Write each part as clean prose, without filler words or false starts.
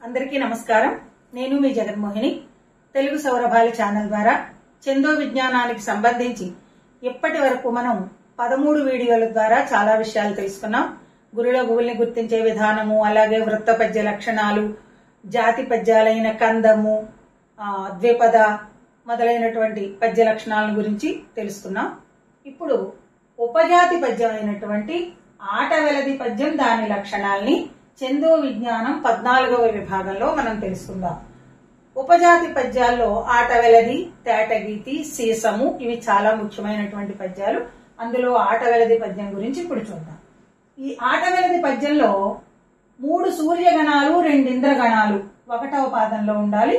అందరికీ నమస్కారం. నేను మీ జగన్మోహిని. తెలుగు సౌరభాల ఛానల్ ద్వారా చందో విజ్ఞానానికి సంబంధించి ఇప్పటి వరకు మనం 13 వీడియోల ద్వారా చాలా విషయాలు తెలుసుకున్నాం. గురుల గువుల్ని గుర్తించే విధానము, అలాగే వృత్త పద్య లక్షణాలు, జాతి పద్యాలైన కందము, ద్విపద మొదలైనటువంటి పద్య లక్షణాల గురించి తెలుసుకున్నాం. ఇప్పుడు ఉపజాతి పద్యం అయినటువంటి ఆటవెలది పద్యం, దాని లక్షణాల్ని చందో విజ్ఞానం 14వ విభాగంలో మనం తెలుసుకుందాం. ఉపజాతి పద్యాల్లో ఆటవెలది, తేటగీతి, సీసము ఇవి చాలా ముఖ్యమైనటువంటి పద్యాలు. అందులో ఆటవెలది పద్యం గురించి ఇప్పుడు చూద్దాం. ఈ ఆటవెలది పద్యంలో 3 సూర్యగణాలు 2 ఇంద్రగణాలు 1వ పాదంలో ఉండాలి.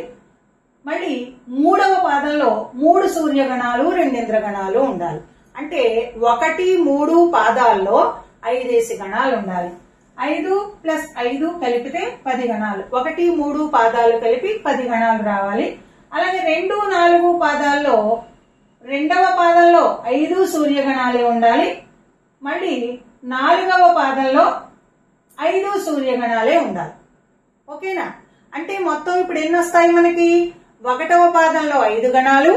మళ్ళీ 3వ పాదంలో 3 సూర్యగణాలు 2 ఇంద్రగణాలు ఉండాలి. అంటే 1, 3 పాదాల్లో 5 గణాలు ఉండాలి. 5 + 5 కలిపితే 10 గణాలు. 1, 3 పాదాలు కలిపి 10 గణాలు రావాలి. అలాగే 2, 4 పాదాల్లో 2వ పాదంలో 5 సూర్యగణాలే ఉండాలి. మళ్ళీ 4వ పాదంలో 5 సూర్యగణాలే ఉండాలి. ఓకేనా? అంటే మొత్తం ఇప్పుడు ఎన్ని వస్తాయి మనకి? 1వ పాదంలో 5 గణాలు,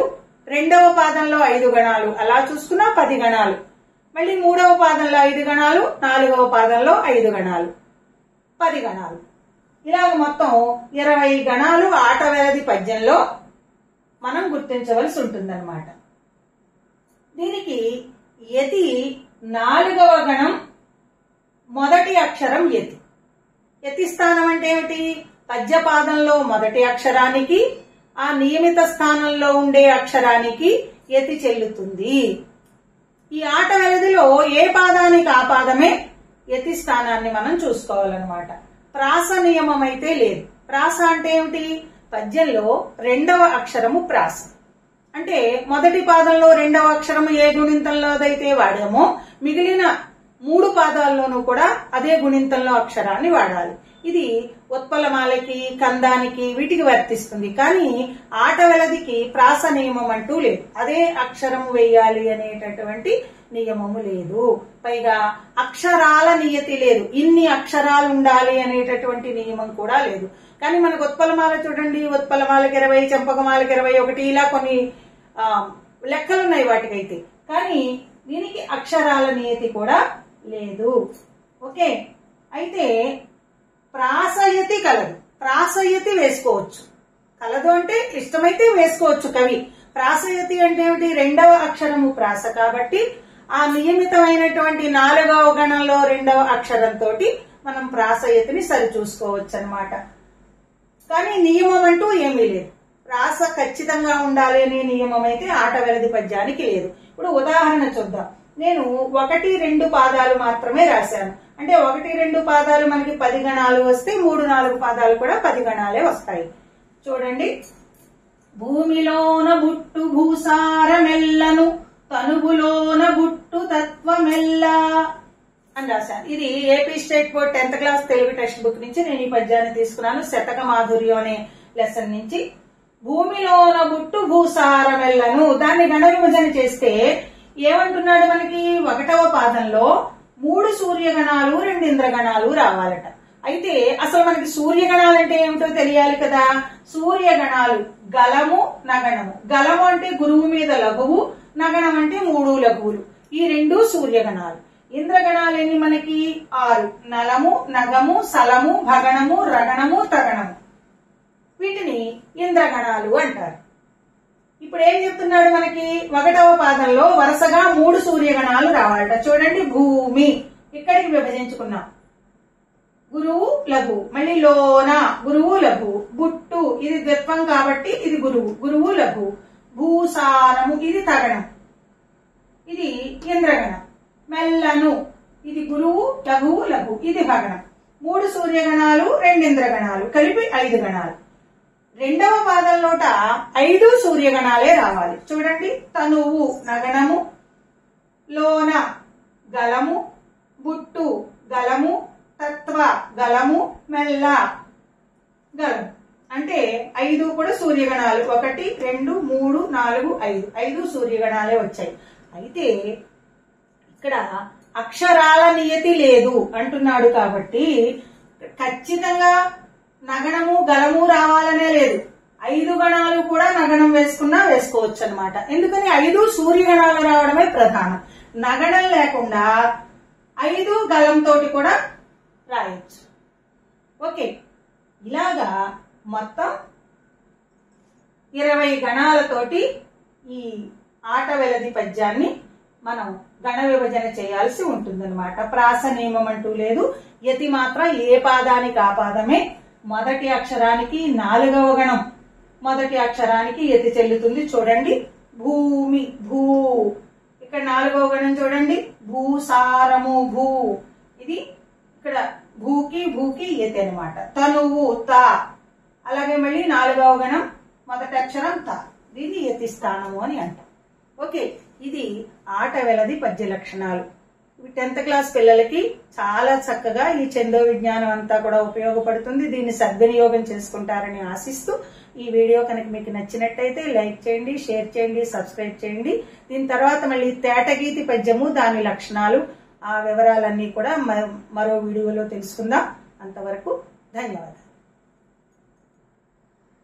2వ పాదంలో 5 గణాలు, అలా చూసుకున్నా 10 గణాలు. మళ్ళీ 3వ పాదంలో 5 గణాలు, 4వ పాదంలో 5 గణాలు, 10 గణాలు. ఇలాగ మొత్తం 20 గణాలు ఆటవెలది పద్యంలో మనం గుర్తించవలసి ఉంటుందన్నమాట. దీనికి యతి 4వ గణం, మొదటి అక్షరం యతి. యతి స్థానం అంటే ఏమిటి? పద్యపాదంలో మొదటి అక్షరానికి, ఆ నియమిత స్థానంలో ఉండే అక్షరానికి యతి చెల్లుతుంది. ఈ ఆటవెలదిలో ఏ పాదానికి ఆ పాదమే యతి స్థానాన్ని మనం చూసుకోవాలన్నమాట. ప్రాస నియమం అయితే లేదు. ప్రాస అంటే ఏమిటి? పద్యంలో 2వ అక్షరము ప్రాస. అంటే మొదటి పాదంలో 2వ అక్షరము ఏ గుణింతంలోదైతే వాడామో మిగిలిన 3 పాదాల్లోనూ కూడా అదే గుణింతంలో అక్షరాన్ని వాడాలి. ఇది ఉత్పలమాలకి, కందానికి వీటికి వర్తిస్తుంది. కానీ ఆటవెలదికి ప్రాస నియమం అంటూ లేదు. అదే అక్షరం వేయాలి అనేటటువంటి నియమము లేదు. పైగా అక్షరాల నియతి లేదు. ఇన్ని అక్షరాలు ఉండాలి అనేటటువంటి నియమం కూడా లేదు. కానీ మనకు ఉత్పలమాల చూడండి, ఉత్పలమాలకి 20, చంపకమాలకి 21, ఇలా కొన్ని లెక్కలున్నాయి వాటికైతే. కానీ దీనికి అక్షరాల నియతి కూడా లేదు. ఓకే, అయితే ప్రాసయతి కలదు. ప్రాసయతి వేసుకోవచ్చు. కలదు అంటే ఇష్టమైతే వేసుకోవచ్చు కవి. ప్రాసయతి అంటే ఏమిటి? 2వ అక్షరము ప్రాస కాబట్టి ఆ నియమితమైనటువంటి 4వ గణంలో 2వ అక్షరంతో మనం ప్రాసయతిని సరిచూసుకోవచ్చు అన్నమాట. కానీ నియమం అంటూ ఏమీ లేదు. ప్రాస ఖచ్చితంగా ఉండాలి అనే నియమం అయితే ఆటవెలది పద్యానికి లేదు. ఇప్పుడు ఉదాహరణ చూద్దాం. నేను 1, 2 పాదాలు మాత్రమే రాశాను. అంటే 1, 2 పాదాలు మనకి 10 గణాలు వస్తే 3, 4 పాదాలు కూడా 10 గణాలే వస్తాయి. చూడండి. భూమిలోన బుట్టు భూసారమెల్లను, తనుగులోన బుట్టు తత్వమెల్ల అని రాశాను. ఇది AP state board 10th class Telugu text book నుంచి నేను ఈ పద్యాన్ని తీసుకున్నాను. శతక మాధుర్యం అనే లెసన్ నుంచి. భూమిలోన బుట్టు భూసారమెల్లను, దాన్ని గణ విభజన చేస్తే ఏమంటున్నాడు మనకి? 1వ పాదంలో 3 సూర్యగణాలు 2 ఇంద్రగణాలు రావాలట. అయితే అసలు మనకి సూర్యగణాలు అంటే ఏమిటో తెలియాలి కదా. సూర్యగణాలు గలము, నగణము. గలము అంటే గురువు మీద లఘువు, నగణం అంటే 3 లఘువులు. ఈ 2 సూర్యగణాలు. ఇంద్రగణాలు ఎన్ని మనకి? 6. నలము, నగము, సలము, భగణము, రగణము, తగణము. వీటిని ఇంద్రగణాలు అంటారు. ఇప్పుడు ఏం చెప్తున్నాడు మనకి? 1వ పాదంలో వరుసగా 3 సూర్యగణాలు రావాలట. చూడండి. భూమి ఇక్కడికి విభజించుకున్నాం. గురువు లఘు, మళ్ళీ లోన గురువు లఘు, బుట్టు ఇది ద్విత్వం కాబట్టి ఇది గురువు, గురువు లఘు, భూసారము ఇది తగణం, ఇది ఇంద్రగణం, మెల్లను ఇది గురువు లఘువు లఘు, ఇది భగణం. 3 సూర్యగణాలు 2 ఇంద్రగణాలు కలిపి 5 గణాలు. 2వ పాదంలోట 5 సూర్యగణాలే రావాలి. చూడండి. తనువు నగణము, లోన గలము, బుట్టు గలము, తత్వ గలము, మెల్ల గలము. అంటే 5 కూడా సూర్యగణాలు. 1, 2, 3, 4, 5. 5 సూర్యగణాలే వచ్చాయి. అయితే ఇక్కడ అక్షరాల నియతి లేదు అంటున్నాడు కాబట్టి ఖచ్చితంగా నగణము గలము రావాలనే లేదు. 5 గణాలు కూడా నగణం వేసుకున్నా వేసుకోవచ్చు అన్నమాట. ఎందుకని 5 సూర్యగణాలు రావడమే ప్రధానం. నగణం లేకుండా 5 గలంతో కూడా రాయొచ్చు. ఓకే, ఇలాగా మొత్తం 20 గణాలతోటి ఈ ఆట వెలది పద్యాన్ని మనం గణ విభజన చేయాల్సి ఉంటుందన్నమాట. ప్రాస నియమం అంటూ లేదు. యతి మాత్రం ఏ పాదానికి ఆ పాదమే. మొదటి అక్షరానికి 4వ గణం మొదటి అక్షరానికి యతి చెల్లుతుంది. చూడండి, భూమి భూ. ఇక్కడ 4వ గణం చూడండి, భూసారము భూ. ఇది ఇక్కడ భూకి యతి అనమాట. తనువు తా. అలాగే మళ్ళీ 4వ గణం మొదటి అక్షరం తా. దీన్ని యతి స్థానము అని అంటాం. ఓకే, ఇది ఆట వెలది పద్య లక్షణాలు. 10th క్లాస్ పిల్లలకి చాలా చక్కగా ఈ చందో విజ్ఞానం అంతా కూడా ఉపయోగపడుతుంది. దీన్ని సద్వినియోగం చేసుకుంటారని ఆశిస్తూ ఈ వీడియో కనుక మీకు నచ్చినట్టయితే లైక్ చేయండి, షేర్ చేయండి, సబ్స్క్రైబ్ చేయండి. దీని తర్వాత మళ్ళీ తేటగీతి పద్యము, దాని లక్షణాలు, ఆ వివరాలన్నీ కూడా మరో వీడియోలో తెలుసుకుందాం. అంతవరకు ధన్యవాదాలు.